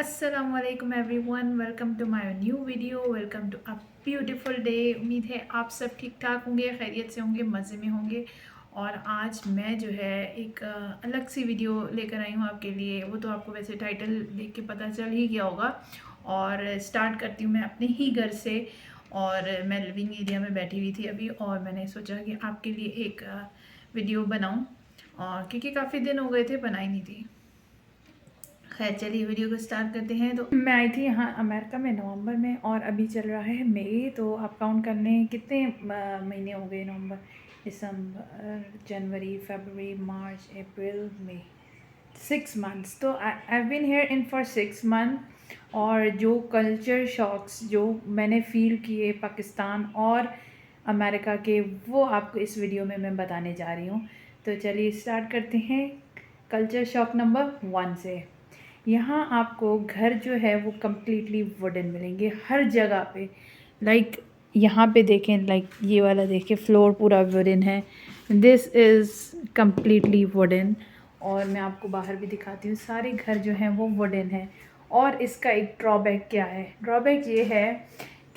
अस्सलामुअलैकुम everyone, welcome to my new video. Welcome to a beautiful day. उम्मीद है आप सब ठीक ठाक होंगे, खैरियत से होंगे, मज़े में होंगे। और आज मैं जो है एक अलग सी वीडियो लेकर आई हूँ आपके लिए। वो तो आपको वैसे टाइटल देख के पता चल ही गया होगा। और स्टार्ट करती हूँ मैं अपने ही घर से। और मैं लिविंग एरिया में बैठी हुई थी अभी, और मैंने सोचा कि आपके लिए एक वीडियो बनाऊँ, और क्योंकि काफ़ी दिन हो गए थे बनाई नहीं थी। खैर चलिए वीडियो को स्टार्ट करते हैं। तो मैं आई थी यहाँ अमेरिका में नवंबर में, और अभी चल रहा है मई। तो आप काउंट कर लें कितने महीने हो गए। नवंबर, दिसंबर, जनवरी, फरवरी, मार्च, अप्रैल, मई। 6 मंथ्स। तो I been here in for 6 month. और जो कल्चर शॉक्स जो मैंने फील किए पाकिस्तान और अमेरिका के, वो आपको इस वीडियो में मैं बताने जा रही हूँ। तो चलिए स्टार्ट करते हैं कल्चर शॉक नंबर 1 से। यहाँ आपको घर जो है वो कम्प्लीटली वुडन मिलेंगे हर जगह पे। लाइक यहाँ पे देखें, लाइक ये वाला देखें, फ्लोर पूरा वुडन है। This is completely wooden. और मैं आपको बाहर भी दिखाती हूँ, सारे घर जो हैं वो वुडन है। और इसका एक ड्रॉबैक क्या है? ड्रॉबैक ये है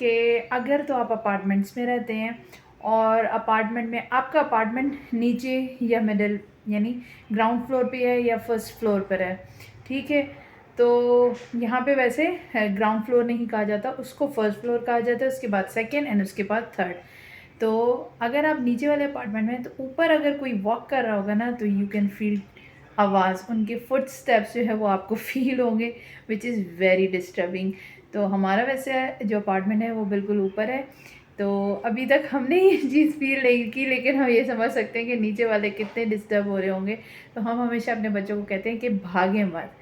कि अगर तो आप अपार्टमेंट्स में रहते हैं, और अपार्टमेंट में आपका अपार्टमेंट नीचे या मिडिल यानी ग्राउंड फ्लोर पे है या फर्स्ट फ्लोर पर है, ठीक है। तो यहाँ पे वैसे ग्राउंड फ्लोर नहीं कहा जाता, उसको फर्स्ट फ्लोर कहा जाता है, उसके बाद सेकंड एंड उसके बाद थर्ड। तो अगर आप नीचे वाले अपार्टमेंट में हैं, तो ऊपर अगर कोई वॉक कर रहा होगा ना, तो यू कैन फील आवाज़, उनके फुट स्टेप्स जो है वो आपको फील होंगे, विच इज़ वेरी डिस्टर्बिंग। तो हमारा वैसे जो अपार्टमेंट है वो बिल्कुल ऊपर है। तो अभी तक हमने ये चीज़ फील नहीं की, लेकिन हम ये समझ सकते हैं कि नीचे वाले कितने डिस्टर्ब हो रहे होंगे। तो हम हमेशा अपने बच्चों को कहते हैं कि भागें मत,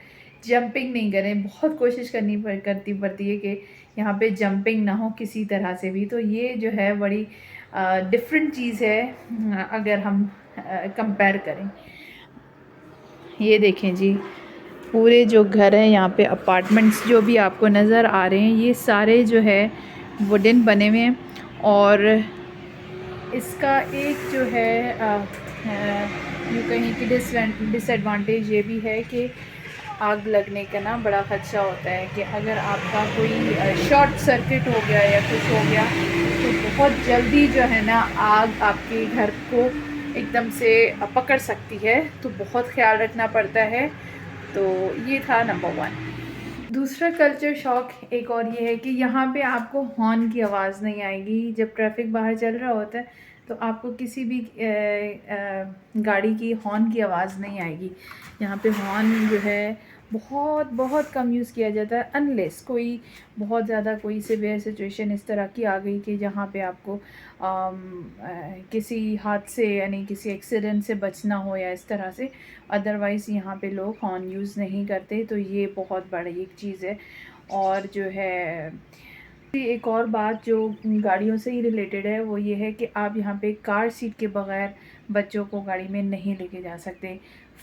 जंपिंग नहीं करें। बहुत कोशिश करती पड़ती है कि यहाँ पे जंपिंग ना हो किसी तरह से भी। तो ये जो है बड़ी डिफरेंट चीज़ है अगर हम कंपेयर करें। ये देखें जी, पूरे जो घर हैं यहाँ पे, अपार्टमेंट्स जो भी आपको नज़र आ रहे हैं, ये सारे जो है वुडन बने हुए हैं। और इसका एक जो है यूँ कहीं की डिसएडवांटेज ये भी है कि आग लगने का ना बड़ा ख़दशा होता है कि अगर आपका कोई शॉर्ट सर्किट हो गया या कुछ हो गया, तो बहुत जल्दी जो है ना आग आपके घर को एकदम से पकड़ सकती है। तो बहुत ख्याल रखना पड़ता है। तो ये था नंबर 1। दूसरा कल्चर शॉक एक और ये है कि यहाँ पे आपको हॉर्न की आवाज़ नहीं आएगी। जब ट्रैफिक बाहर चल रहा होता है, तो आपको किसी भी गाड़ी की हॉर्न की आवाज़ नहीं आएगी। यहाँ पे हॉर्न जो है बहुत बहुत कम यूज़ किया जाता है, अनलेस कोई बहुत ज़्यादा कोई सिवियर सिचुएशन इस तरह की आ गई कि जहाँ पे आपको किसी हादसे यानी किसी एक्सीडेंट से बचना हो या इस तरह से। अदरवाइज़ यहाँ पे लोग हॉर्न यूज़ नहीं करते। तो ये बहुत बड़ी एक चीज़ है। और जो है एक और बात जो गाड़ियों से ही रिलेटेड है, वो ये है कि आप यहाँ पे कार सीट के बगैर बच्चों को गाड़ी में नहीं लेके जा सकते।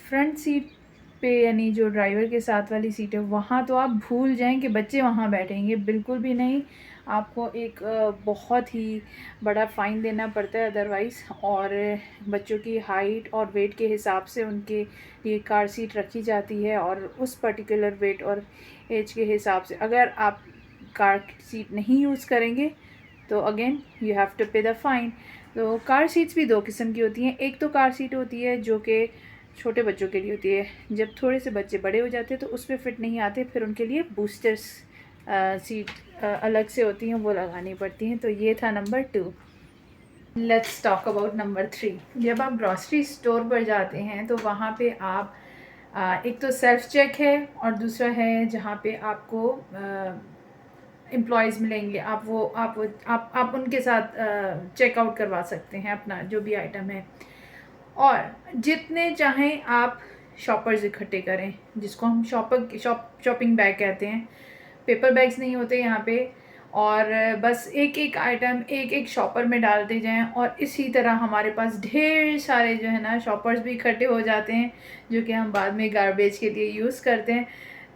फ्रंट सीट पे यानी जो ड्राइवर के साथ वाली सीट है, वहाँ तो आप भूल जाएं कि बच्चे वहाँ बैठेंगे, बिल्कुल भी नहीं। आपको एक बहुत ही बड़ा फ़ाइन देना पड़ता है अदरवाइज़। और बच्चों की हाइट और वेट के हिसाब से उनके लिए कार सीट रखी जाती है, और उस पर्टिकुलर वेट और एज के हिसाब से अगर आप कार सीट नहीं यूज़ करेंगे, तो अगेन यू हैव टू पे द फाइन। तो कार सीट्स भी दो किस्म की होती हैं। एक तो कार सीट होती है जो कि छोटे बच्चों के लिए होती है। जब थोड़े से बच्चे बड़े हो जाते हैं तो उसमें फ़िट नहीं आते, फिर उनके लिए बूस्टर्स सीट अलग से होती हैं, वो लगानी पड़ती हैं। तो ये था number 2। Let's talk about number 3। जब आप ग्रॉसरी स्टोर पर जाते हैं, तो वहाँ पे आप एक तो सेल्फ चेक है, और दूसरा है जहाँ पे आपको एम्प्लॉयज़ मिलेंगे। आप उनके साथ चेकआउट करवा सकते हैं अपना जो भी आइटम है। और जितने चाहें आप शॉपर्स इकट्ठे करें, जिसको हम शॉपिंग बैग कहते हैं। पेपर बैग्स नहीं होते यहाँ पे। और बस एक एक आइटम एक एक शॉपर में डालते जाएं, और इसी तरह हमारे पास ढेर सारे जो है ना शॉपर्स भी इकट्ठे हो जाते हैं, जो कि हम बाद में गार्बेज के लिए यूज़ करते हैं।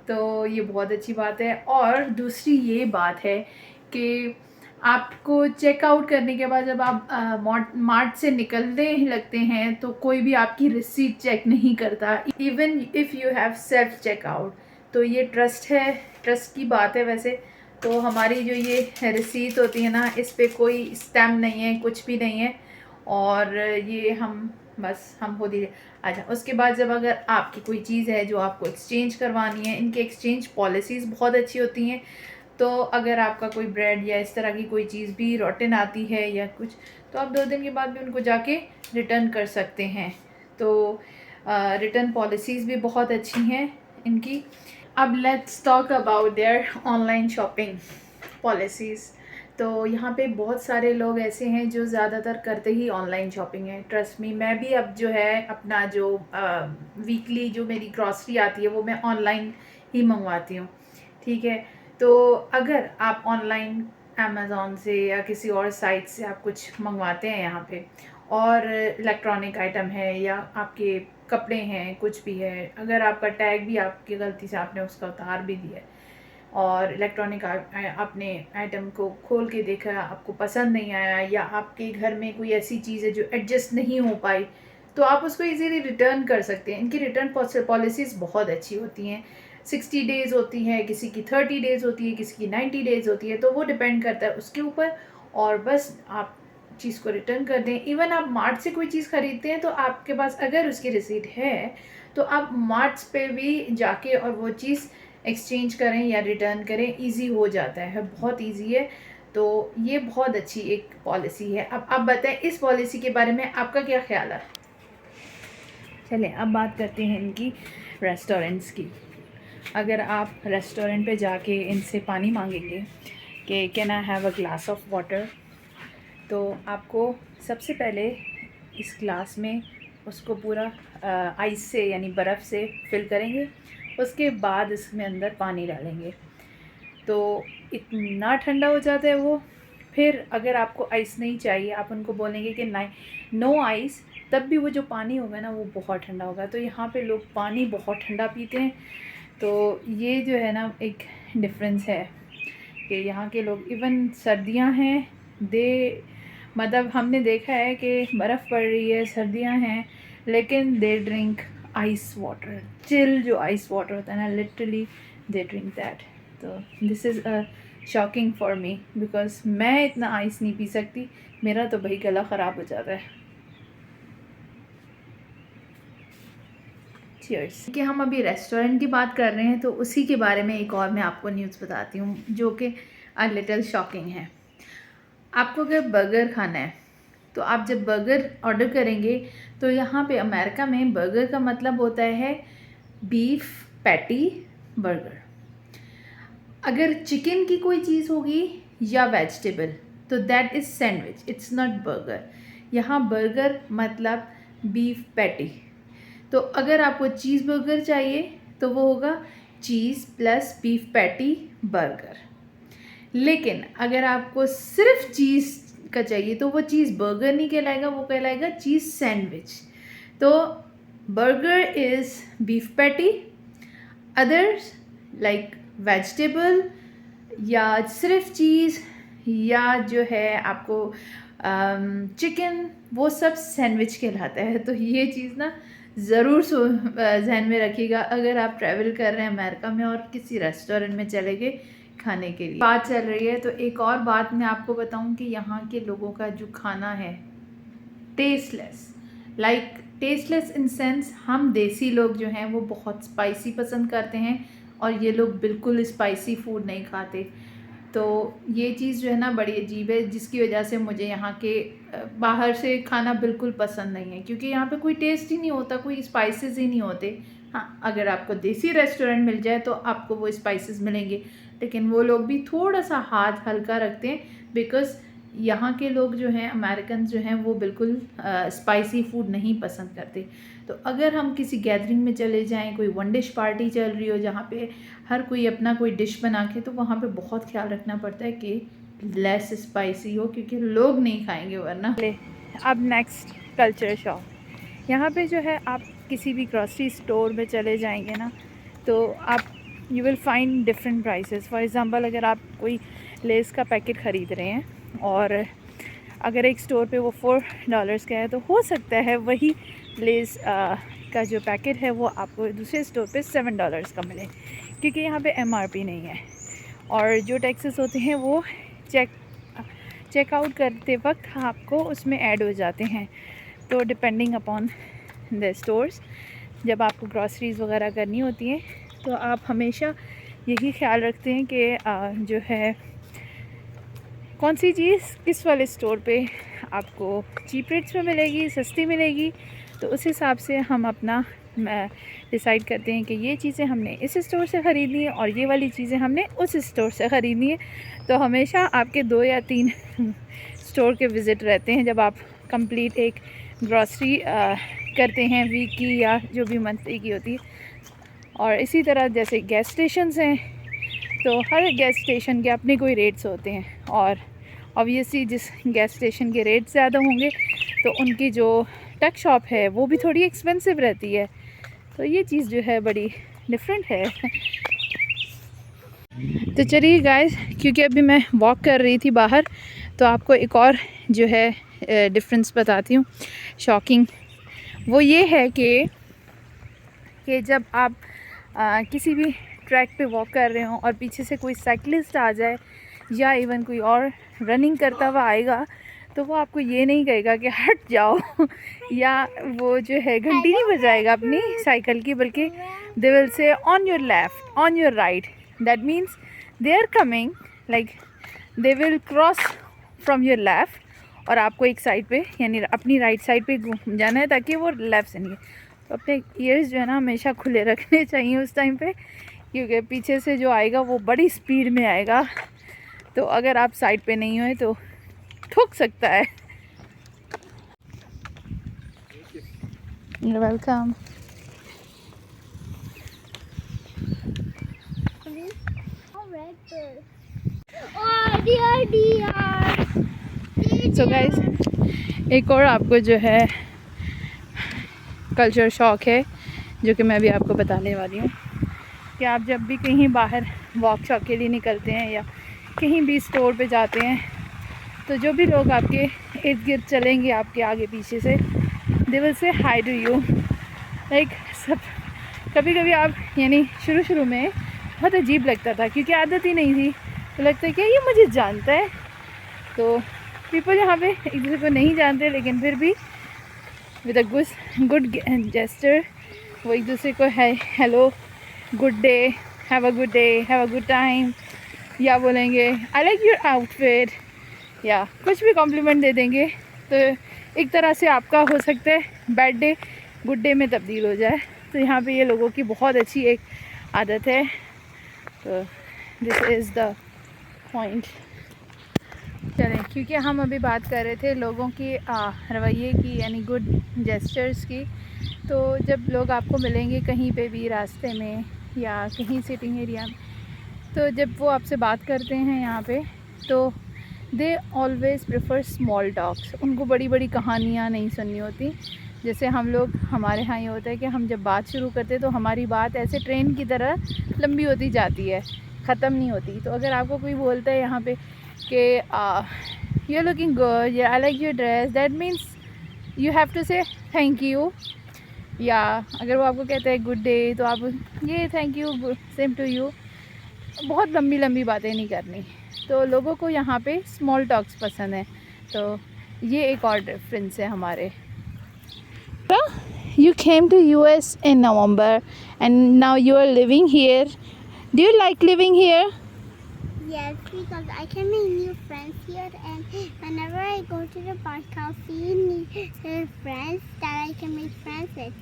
तो ये बहुत अच्छी बात है। और दूसरी ये बात है कि आपको चेकआउट करने के बाद जब आप मार्ट से निकलने ही लगते हैं, तो कोई भी आपकी रिसीट चेक नहीं करता, even if you have self checkout. तो ये ट्रस्ट है ट्रस्ट की बात है वैसे तो हमारी जो ये रिसीट होती है ना, इस पे कोई स्टैम्प नहीं है, कुछ भी नहीं है, और ये हम खुद ही अच्छा। उसके बाद जब अगर आपकी कोई चीज़ है जो आपको एक्सचेंज करवानी है, इनके एक्सचेंज पॉलिसीज़ बहुत अच्छी होती हैं। तो अगर आपका कोई ब्रेड या इस तरह की कोई चीज़ भी रॉटन आती है या कुछ, तो आप 2 दिन के बाद भी उनको जाके रिटर्न कर सकते हैं। तो रिटर्न पॉलिसीज़ भी बहुत अच्छी हैं इनकी। अब let's talk about their online shopping policies. तो यहाँ पे बहुत सारे लोग ऐसे हैं जो ज़्यादातर करते ही ऑनलाइन शॉपिंग है। ट्रस्ट मी, मैं भी अब जो है अपना जो वीकली जो मेरी ग्रॉसरी आती है वो मैं ऑनलाइन ही मंगवाती हूँ, ठीक है। तो अगर आप ऑनलाइन अमेज़ॉन से या किसी और साइट से आप कुछ मंगवाते हैं यहाँ पे, और इलेक्ट्रॉनिक आइटम है या आपके कपड़े हैं, कुछ भी है, अगर आपका टैग भी आपकी गलती से आपने उसका उतार भी दिया है और इलेक्ट्रॉनिक आपने आइटम को खोल के देखा, आपको पसंद नहीं आया, या आपके घर में कोई ऐसी चीज़ है जो एडजस्ट नहीं हो पाई, तो आप उसको इजीली रिटर्न कर सकते हैं। इनकी रिटर्न पॉलिसीज़ बहुत अच्छी होती हैं। 60 डेज़ होती है, किसी की 30 डेज़ होती है, किसी की 90 डेज़ होती है, तो वो डिपेंड करता है उसके ऊपर। और बस आप चीज़ को रिटर्न कर दें। इवन आप मार्ट से कोई चीज़ ख़रीदते हैं तो आपके पास अगर उसकी रिसीट है तो आप मार्ट्स पे भी जाके और वो चीज़ एक्सचेंज करें या रिटर्न करें, इजी हो जाता है, बहुत इजी है। तो ये बहुत अच्छी एक पॉलिसी है। अब आप बताएं इस पॉलिसी के बारे में आपका क्या ख्याल है। चलें अब बात करते हैं इनकी रेस्टोरेंट्स की। अगर आप रेस्टोरेंट पे जाके इनसे पानी मांगेंगे कि can I have a glass of water, तो आपको सबसे पहले इस ग्लास में उसको पूरा आइस से यानी बर्फ़ से फिल करेंगे, उसके बाद इसमें अंदर पानी डालेंगे तो इतना ठंडा हो जाता है वो। फिर अगर आपको आइस नहीं चाहिए, आप उनको बोलेंगे कि नो आइस, तब भी वो जो पानी होगा ना वो बहुत ठंडा होगा। तो यहाँ पे लोग पानी बहुत ठंडा पीते हैं। तो ये जो है ना एक डिफरेंस है कि यहाँ के लोग, इवन सर्दियाँ हैं, मतलब हमने देखा है कि बर्फ़ पड़ रही है, सर्दियाँ हैं, लेकिन they drink ice water, chill जो आइस वाटर होता है ना, लिटरली दे ड्रिंक दैट। तो this is a shocking for me, because मैं इतना आइस नहीं पी सकती, मेरा तो भाई गला ख़राब हो जाता है। चीयर्स। कि हम अभी रेस्टोरेंट की बात कर रहे हैं तो उसी के बारे में एक और मैं आपको न्यूज़ बताती हूँ जो कि अ लिटिल शॉकिंग है। आपको अगर बर्गर खाना है तो आप जब बर्गर ऑर्डर करेंगे तो यहाँ पे अमेरिका में बर्गर का मतलब होता है बीफ पैटी बर्गर। अगर चिकन की कोई चीज़ होगी या वेजिटेबल तो that is sandwich, it's not burger. यहाँ बर्गर मतलब बीफ पैटी। तो अगर आपको चीज़ बर्गर चाहिए तो वो होगा चीज़ प्लस बीफ पैटी बर्गर। लेकिन अगर आपको सिर्फ चीज़ का चाहिए तो वो चीज़ बर्गर नहीं कहलाएगा, वो कहलाएगा चीज़ सैंडविच। तो burger is beef patty, others like vegetable या सिर्फ चीज़ या जो है आपको चिकन, वो सब सैंडविच कहलाता है। तो ये चीज़ ना ज़रूर जहन में रखिएगा अगर आप ट्रैवल कर रहे हैं अमेरिका में और किसी रेस्टोरेंट में चले गए खाने के लिए। बात चल रही है तो एक और बात मैं आपको बताऊं कि यहाँ के लोगों का जो खाना है tasteless, like tasteless in sense, हम देसी लोग जो हैं वो बहुत स्पाइसी पसंद करते हैं और ये लोग बिल्कुल स्पाइसी फूड नहीं खाते। तो ये चीज़ जो है ना बड़ी अजीब है, जिसकी वजह से मुझे यहाँ के बाहर से खाना बिल्कुल पसंद नहीं है, क्योंकि यहाँ पे कोई टेस्ट ही नहीं होता, कोई स्पाइसेस ही नहीं होते। हाँ, अगर आपको देसी रेस्टोरेंट मिल जाए तो आपको वो स्पाइसेस मिलेंगे, लेकिन वो लोग भी थोड़ा सा हाथ हल्का रखते हैं, बिकॉज़ यहाँ के लोग जो हैं अमेरिकन जो हैं वो बिल्कुल स्पाइसी फूड नहीं पसंद करते। तो अगर हम किसी गैदरिंग में चले जाएं, कोई वन डिश पार्टी चल रही हो जहाँ पे हर कोई अपना कोई डिश बना के, तो वहाँ पे बहुत ख्याल रखना पड़ता है कि लेस स्पाइसी हो, क्योंकि लोग नहीं खाएंगे वरना। अब नेक्स्ट कल्चर शॉक। यहाँ पे जो है आप किसी भी ग्रॉसरी स्टोर में चले जाएंगे ना तो आप you will find different prices. For example अगर आप कोई लेस का पैकेट ख़रीद रहे हैं और अगर एक स्टोर पे वो $4 का है, तो हो सकता है वही लेस का जो पैकेट है वो आपको दूसरे स्टोर पे $7 का मिले। क्योंकि यहाँ पे MRP नहीं है, और जो टैक्सेस होते हैं वो चेकआउट करते वक्त आपको उसमें ऐड हो जाते हैं। तो डिपेंडिंग अपॉन द स्टोर्स, जब आपको ग्रॉसरीज़ वगैरह करनी होती हैं तो आप हमेशा यही ख्याल रखते हैं कि जो है कौन सी चीज़ किस वाले स्टोर पे आपको चीप रेट्स में मिलेगी, सस्ती मिलेगी। तो उस हिसाब से हम अपना डिसाइड करते हैं कि ये चीज़ें हमने इस स्टोर से ख़रीदनी है और ये वाली चीज़ें हमने उस स्टोर से ख़रीदनी है। तो हमेशा आपके 2 या 3 स्टोर के विज़िट रहते हैं जब आप कंप्लीट एक ग्रॉसरी करते हैं वीक की या जो भी मंथली की होती है। और इसी तरह जैसे गैस स्टेशंस हैं, तो हर गैस स्टेशन के अपने कोई रेट्स होते हैं, और ऑब्वियसली जिस गैस स्टेशन के रेट ज़्यादा होंगे तो उनकी जो टक शॉप है वो भी थोड़ी एक्सपेंसिव रहती है। तो ये चीज़ जो है बड़ी डिफरेंट है। तो चलिए गाइस, क्योंकि अभी मैं वॉक कर रही थी बाहर, तो आपको एक और जो है डिफरेंस बताती हूँ, शॉकिंग। वो ये है कि जब आप किसी भी ट्रैक पे वॉक कर रहे हो और पीछे से कोई साइकिलिस्ट आ जाए या इवन कोई और रनिंग करता हुआ आएगा, तो वो आपको ये नहीं कहेगा कि हट जाओ या वो जो है घंटी नहीं बजाएगा अपनी साइकिल की, बल्कि they will say on your left, on your right. That means they are coming, like they will cross from your left और आपको एक साइड पे यानी अपनी राइट साइड पे जाना है ताकि वो लेफ़्ट से नहीं। तो अपने ईयर्स जो है ना हमेशा खुले रखने चाहिए उस टाइम पे, क्योंकि पीछे से जो आएगा वो बड़ी स्पीड में आएगा। तो अगर आप साइड पे नहीं हुए तो ठुक सकता है। वेलकम। सो गाइस, एक और आपको जो है कल्चर शॉक है जो कि मैं भी आपको बताने वाली हूँ, कि आप जब भी कहीं बाहर वॉक शॉक के लिए निकलते हैं या कहीं भी स्टोर पे जाते हैं, तो जो भी लोग आपके इर्द गिर्द चलेंगे आपके आगे पीछे से, दे विल से हाय टू यू। लाइक सब कभी कभी आप यानी शुरू में बहुत अजीब लगता था क्योंकि आदत ही नहीं थी, तो लगता है कि ये मुझे जानता है। तो पीपल यहाँ पे एक दूसरे को नहीं जानते, लेकिन फिर भी विद अ गुड जेस्चर वो एक दूसरे को है hello, good day, have a good day, have a good time, या बोलेंगे आई लाइक योर आउटफिट, या कुछ भी कॉम्प्लीमेंट दे देंगे। तो एक तरह से आपका हो सकता है बैड डे गुड डे में तब्दील हो जाए। तो यहाँ पे ये लोगों की बहुत अच्छी एक आदत है। तो दिस इज़ द पॉइंट। चलें, क्योंकि हम अभी बात कर रहे थे लोगों की रवैये की यानी गुड जेस्चर्स की। तो जब लोग आपको मिलेंगे कहीं पे भी रास्ते में या कहीं सिटिंग एरिया में, तो जब वो आपसे बात करते हैं यहाँ पे, तो they always prefer small talks. उनको बड़ी बड़ी कहानियाँ नहीं सुननी होती। जैसे हम लोग, हमारे यहाँ ये होता है कि हम जब बात शुरू करते हैं तो हमारी बात ऐसे ट्रेन की तरह लंबी होती जाती है, ख़त्म नहीं होती। तो अगर आपको कोई बोलता है यहाँ पे कि यू आर लुकिंग गुड, या I like your dress, that means you have to say thank you. या अगर वो आपको कहता है गुड डे, तो आप ये thank you, same to you. बहुत लंबी लंबी बातें नहीं करनी। तो लोगों को यहाँ पे स्मॉल टॉक्स पसंद है। तो ये एक और डिफरेंस है हमारे। You came to US in November and now you are living here. Do you like living here? Yes, because I can make new friends here, and whenever I go to the park, I'll see new friends that I can make friends with.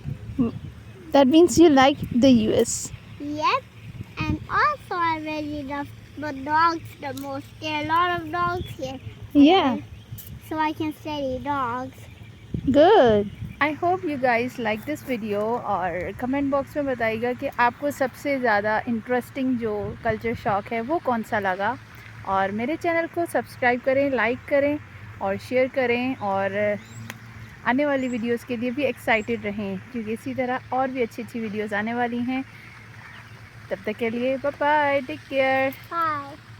That means you like the US. Yep, and also I really love the dogs the most. There are a lot of dogs here. Yeah. So I can study dogs. Good. I hope you guys like this video, और comment box में बताइएगा कि आपको सबसे ज़्यादा interesting जो culture shock है वो कौन सा लगा। और मेरे चैनल को सब्सक्राइब करें, लाइक करें और शेयर करें, और आने वाली वीडियोस के लिए भी एक्साइटेड रहें, क्योंकि इसी तरह और भी अच्छी अच्छी वीडियोस आने वाली हैं। तब तक के लिए bye bye, take care. Bye.